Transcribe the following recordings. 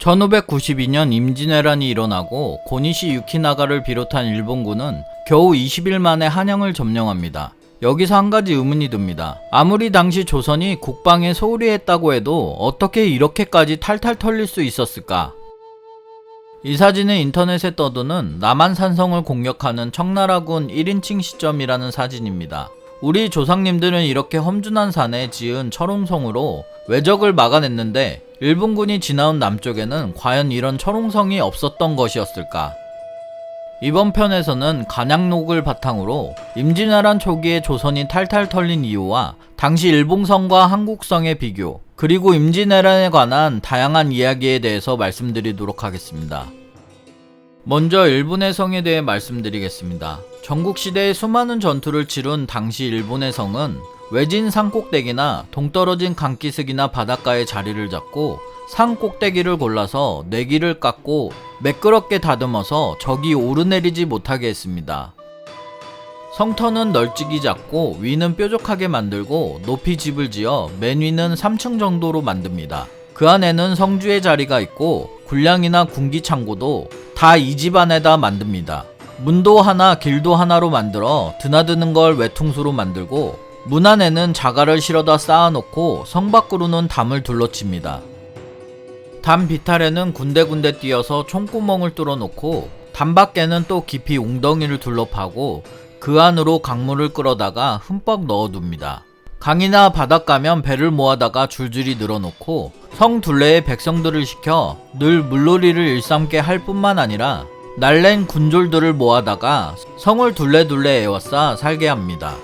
1592년 임진왜란이 일어나고 고니시 유키나가를 비롯한 일본군은 겨우 20일 만에 한양을 점령합니다. 여기서 한 가지 의문이 듭니다. 아무리 당시 조선이 국방에 소홀히 했다고 해도 어떻게 이렇게까지 탈탈 털릴 수 있었을까? 이 사진은 인터넷에 떠도는 남한산성을 공격하는 청나라군 1인칭 시점이라는 사진입니다. 우리 조상님들은 이렇게 험준한 산에 지은 철옹성으로 외적을 막아냈는데 일본군이 지나온 남쪽에는 과연 이런 철옹성이 없었던 것이었을까? 이번 편에서는 간양록을 바탕으로 임진왜란 초기에 조선이 탈탈 털린 이유와 당시 일본성과 한국성의 비교, 그리고 임진왜란에 관한 다양한 이야기에 대해서 말씀드리도록 하겠습니다. 먼저 일본의 성에 대해 말씀드리겠습니다. 전국시대의 수많은 전투를 치룬 당시 일본의 성은 외진 산꼭대기나 동떨어진 강기슭이나 바닷가에 자리를 잡고 산 꼭대기를 골라서 내기를 깎고 매끄럽게 다듬어서 적이 오르내리지 못하게 했습니다. 성터는 널찍이 잡고 위는 뾰족하게 만들고 높이 집을 지어 맨 위는 3층 정도로 만듭니다. 그 안에는 성주의 자리가 있고 군량이나 군기창고도 다 이 집 안에다 만듭니다. 문도 하나 길도 하나로 만들어 드나드는 걸 외퉁수로 만들고 문 안에는 자갈을 실어다 쌓아놓고 성 밖으로는 담을 둘러칩니다. 담 비탈에는 군데군데 띄어서 총구멍을 뚫어놓고 담 밖에는 또 깊이 웅덩이를 둘러 파고 그 안으로 강물을 끌어다가 흠뻑 넣어둡니다. 강이나 바닷가면 배를 모아다가 줄줄이 늘어놓고 성 둘레에 백성들을 시켜 늘 물놀이를 일삼게 할 뿐만 아니라 날랜 군졸들을 모아다가 성을 둘레둘레 에워싸 살게 합니다.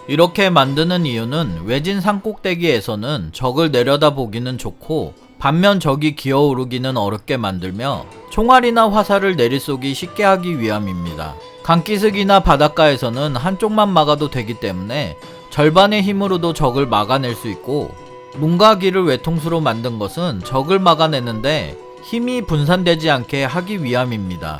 이렇게 만드는 이유는 외진 산꼭대기에서는 적을 내려다보기는 좋고 반면 적이 기어오르기는 어렵게 만들며 총알이나 화살을 내리쏘기 쉽게 하기 위함입니다. 강기슭이나 바닷가에서는 한쪽만 막아도 되기 때문에 절반의 힘으로도 적을 막아낼 수 있고 문과 길을 외통수로 만든 것은 적을 막아내는데 힘이 분산되지 않게 하기 위함입니다.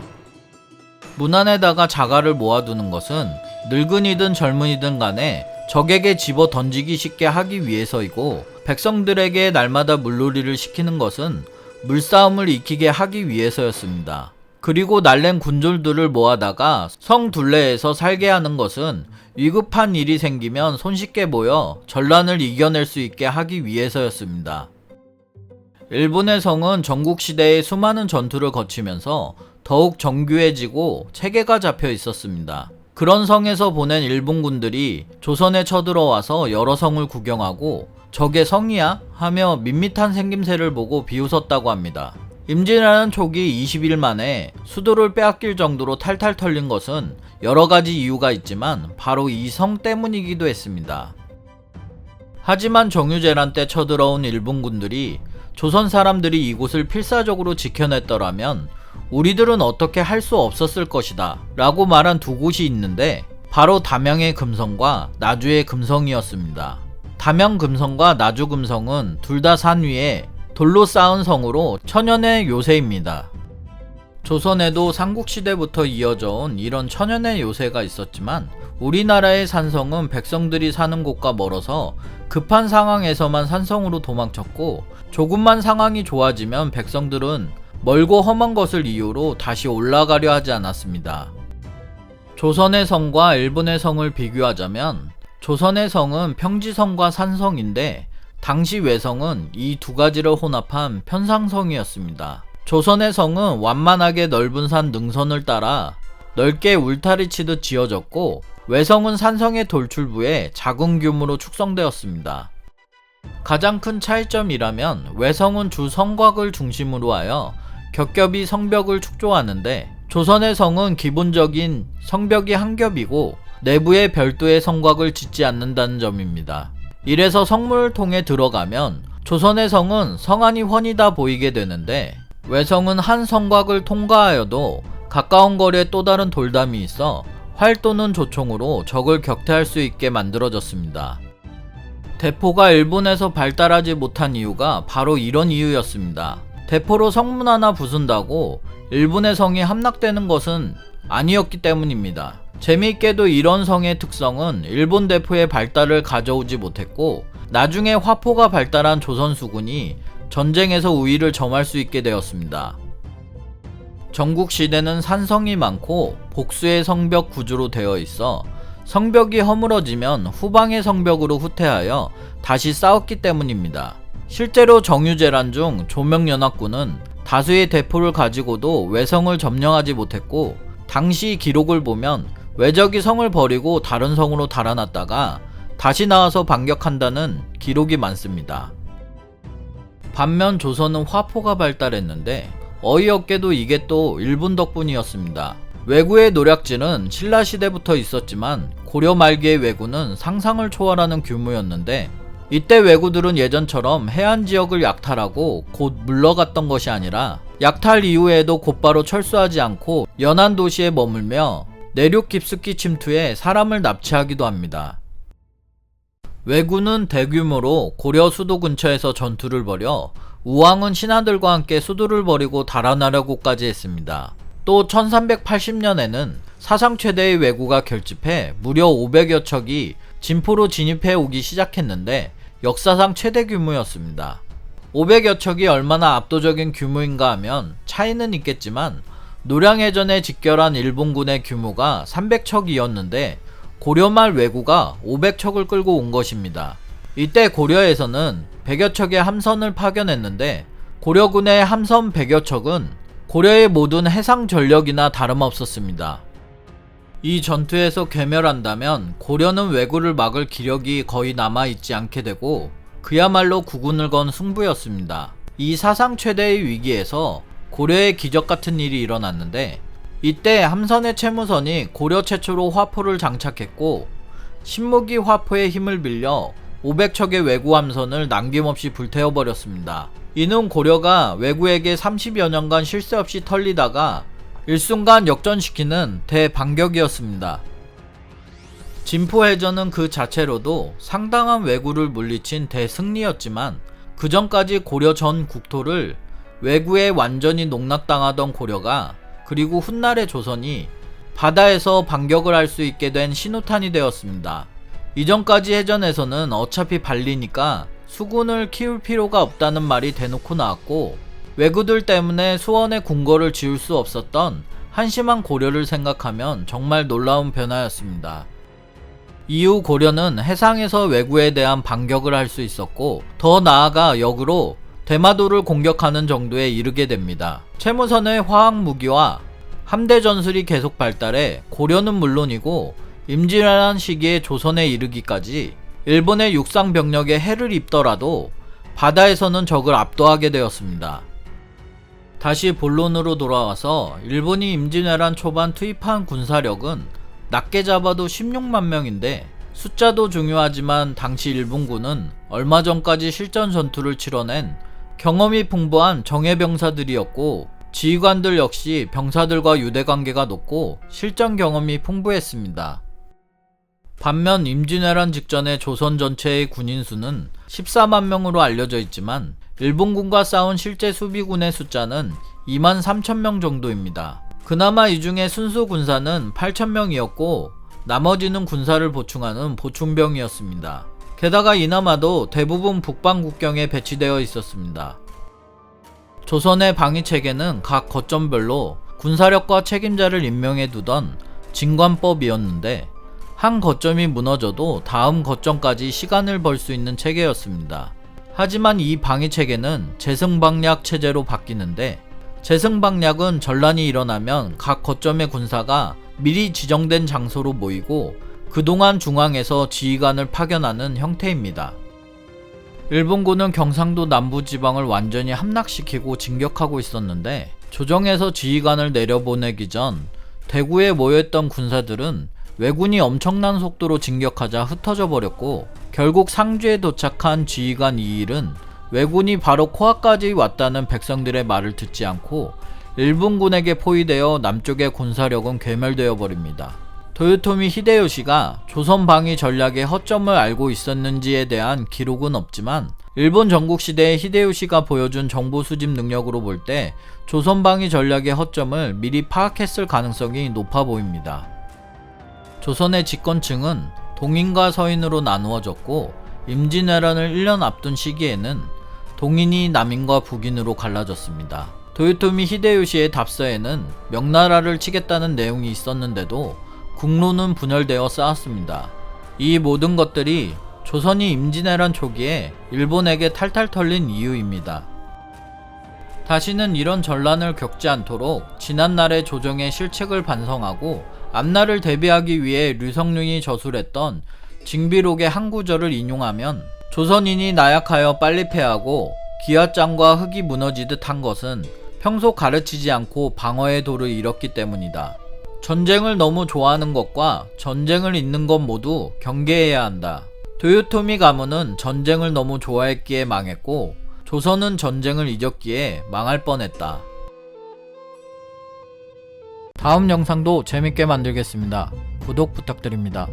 문 안에다가 자갈을 모아두는 것은 늙은이든 젊은이든 간에 적에게 집어 던지기 쉽게 하기 위해서이고 백성들에게 날마다 물놀이를 시키는 것은 물싸움을 익히게 하기 위해서였습니다. 그리고 날랜 군졸들을 모아다가 성 둘레에서 살게 하는 것은 위급한 일이 생기면 손쉽게 모여 전란을 이겨낼 수 있게 하기 위해서였습니다. 일본의 성은 전국시대의 수많은 전투를 거치면서 더욱 정교해지고 체계가 잡혀 있었습니다. 그런 성에서 보낸 일본군들이 조선에 쳐들어와서 여러 성을 구경하고 저게 성이야? 하며 밋밋한 생김새를 보고 비웃었다고 합니다. 임진왜란 초기 20일 만에 수도를 빼앗길 정도로 탈탈 털린 것은 여러가지 이유가 있지만 바로 이 성 때문이기도 했습니다. 하지만 정유재란 때 쳐들어온 일본군들이 조선 사람들이 이곳을 필사적으로 지켜냈더라면 우리들은 어떻게 할 수 없었을 것이다 라고 말한 두 곳이 있는데 바로 담양의 금성과 나주의 금성이었습니다. 담양 금성과 나주 금성은 둘 다 산 위에 돌로 쌓은 성으로 천연의 요새입니다. 조선에도 삼국시대부터 이어져 온 이런 천연의 요새가 있었지만 우리나라의 산성은 백성들이 사는 곳과 멀어서 급한 상황에서만 산성으로 도망쳤고 조금만 상황이 좋아지면 백성들은 멀고 험한 것을 이유로 다시 올라가려 하지 않았습니다. 조선의 성과 일본의 성을 비교하자면 조선의 성은 평지성과 산성인데 당시 외성은 이 두 가지를 혼합한 편상성이었습니다. 조선의 성은 완만하게 넓은 산 능선을 따라 넓게 울타리 치듯 지어졌고 외성은 산성의 돌출부에 작은 규모로 축성되었습니다. 가장 큰 차이점이라면 외성은 주 성곽을 중심으로 하여 겹겹이 성벽을 축조하는데 조선의 성은 기본적인 성벽이 한 겹이고 내부에 별도의 성곽을 짓지 않는다는 점입니다. 이래서 성문을 통해 들어가면 조선의 성은 성 안이 훤히 다 보이게 되는데 외성은 한 성곽을 통과하여도 가까운 거리에 또 다른 돌담이 있어 활 또는 조총으로 적을 격퇴할 수 있게 만들어졌습니다. 대포가 일본에서 발달하지 못한 이유가 바로 이런 이유였습니다. 대포로 성문 하나 부순다고 일본의 성이 함락되는 것은 아니었기 때문입니다. 재미있게도 이런 성의 특성은 일본 대포의 발달을 가져오지 못했고 나중에 화포가 발달한 조선 수군이 전쟁에서 우위를 점할 수 있게 되었습니다. 전국시대는 산성이 많고 복수의 성벽 구조로 되어 있어 성벽이 허물어지면 후방의 성벽으로 후퇴하여 다시 싸웠기 때문입니다. 실제로 정유재란 중 조명연합군은 다수의 대포를 가지고도 외성을 점령하지 못했고, 당시 기록을 보면 외적이 성을 버리고 다른 성으로 달아났다가 다시 나와서 반격한다는 기록이 많습니다. 반면 조선은 화포가 발달했는데 어이없게도 이게 또 일본 덕분이었습니다. 왜구의 노략질은 신라시대부터 있었지만 고려 말기의 왜구는 상상을 초월하는 규모였는데, 이때 왜구들은 예전처럼 해안 지역을 약탈하고 곧 물러갔던 것이 아니라 약탈 이후에도 곧바로 철수하지 않고 연안 도시에 머물며 내륙 깊숙이 침투해 사람을 납치하기도 합니다. 왜구는 대규모로 고려 수도 근처에서 전투를 벌여 우왕은 신하들과 함께 수도를 버리고 달아나려고까지 했습니다. 또 1380년에는 사상 최대의 왜구가 결집해 무려 500여 척이 진포로 진입해 오기 시작했는데 역사상 최대 규모였습니다. 500여 척이 얼마나 압도적인 규모인가 하면 차이는 있겠지만 노량해전에 직결한 일본군의 규모가 300척이었는데 고려 말 왜구가 500척을 끌고 온 것입니다. 이때 고려에서는 100여 척의 함선을 파견했는데 고려군의 함선 100여 척은 고려의 모든 해상 전력이나 다름없었습니다. 이 전투에서 괴멸한다면 고려는 왜구를 막을 기력이 거의 남아있지 않게 되고 그야말로 국운을 건 승부였습니다. 이 사상 최대의 위기에서 고려의 기적 같은 일이 일어났는데, 이때 함선의 채무선이 고려 최초로 화포를 장착했고 신무기 화포의 힘을 빌려 500척의 왜구 함선을 남김없이 불태워버렸습니다. 이는 고려가 왜구에게 30여 년간 쉴 새 없이 털리다가 일순간 역전시키는 대반격이었습니다. 진포해전은 그 자체로도 상당한 왜구를 물리친 대승리였지만 그 전까지 고려 전 국토를 왜구에 완전히 농락당하던 고려가, 그리고 훗날의 조선이 바다에서 반격을 할 수 있게 된 신호탄이 되었습니다. 이전까지 해전에서는 어차피 발리니까 수군을 키울 필요가 없다는 말이 대놓고 나왔고, 왜구들 때문에 수원에 궁궐을 지을 수 없었던 한심한 고려를 생각하면 정말 놀라운 변화였습니다. 이후 고려는 해상에서 왜구에 대한 반격을 할 수 있었고, 더 나아가 역으로 대마도를 공격하는 정도에 이르게 됩니다. 채무선의 화학무기와 함대 전술이 계속 발달해 고려는 물론이고 임진왜란 시기에 조선에 이르기까지 일본의 육상 병력에 해를 입더라도 바다에서는 적을 압도하게 되었습니다. 다시 본론으로 돌아와서 일본이 임진왜란 초반 투입한 군사력은 낮게 잡아도 16만 명인데, 숫자도 중요하지만 당시 일본군은 얼마 전까지 실전 전투를 치러낸 경험이 풍부한 정예병사들이었고, 지휘관들 역시 병사들과 유대관계가 높고 실전 경험이 풍부했습니다. 반면 임진왜란 직전의 조선 전체의 군인 수는 14만 명으로 알려져 있지만 일본군과 싸운 실제 수비군의 숫자는 2만 3천 명 정도입니다. 그나마 이 중에 순수 군사는 8천 명이었고 나머지는 군사를 보충하는 보충병이었습니다. 게다가 이나마도 대부분 북방 국경에 배치되어 있었습니다. 조선의 방위체계는 각 거점별로 군사력과 책임자를 임명해 두던 징관법이었는데, 한 거점이 무너져도 다음 거점까지 시간을 벌 수 있는 체계였습니다. 하지만 이 방위체계는 재승방략 체제로 바뀌는데, 재승방략은 전란이 일어나면 각 거점의 군사가 미리 지정된 장소로 모이고 그동안 중앙에서 지휘관을 파견하는 형태입니다. 일본군은 경상도 남부지방을 완전히 함락시키고 진격하고 있었는데, 조정에서 지휘관을 내려보내기 전 대구에 모여있던 군사들은 왜군이 엄청난 속도로 진격하자 흩어져 버렸고, 결국 상주에 도착한 지휘관 이일은 왜군이 바로 코앞까지 왔다는 백성들의 말을 듣지 않고 일본군에게 포위되어 남쪽의 군사력은 괴멸되어 버립니다. 도요토미 히데요시가 조선 방위 전략의 허점을 알고 있었는지에 대한 기록은 없지만, 일본 전국시대의 히데요시가 보여준 정보 수집 능력으로 볼 때 조선 방위 전략의 허점을 미리 파악했을 가능성이 높아 보입니다. 조선의 집권층은 동인과 서인으로 나누어졌고, 임진왜란을 1년 앞둔 시기에는 동인이 남인과 북인으로 갈라졌습니다. 도요토미 히데요시의 답서에는 명나라를 치겠다는 내용이 있었는데도 국로는 분열되어 쌓았습니다. 이 모든 것들이 조선이 임진왜란 초기에 일본에게 탈탈 털린 이유입니다. 다시는 이런 전란을 겪지 않도록 지난날의 조정의 실책을 반성하고 앞날을 대비하기 위해 류성룡이 저술했던 징비록의 한 구절을 인용하면 조선인이 나약하여 빨리 패하고 기와장과 흙이 무너지듯 한 것은 평소 가르치지 않고 방어의 도를 잃었기 때문이다. 전쟁을 너무 좋아하는 것과 전쟁을 잊는 것 모두 경계해야 한다. 도요토미 가문은 전쟁을 너무 좋아했기에 망했고 조선은 전쟁을 잊었기에 망할 뻔했다. 다음 영상도 재밌게 만들겠습니다. 구독 부탁드립니다.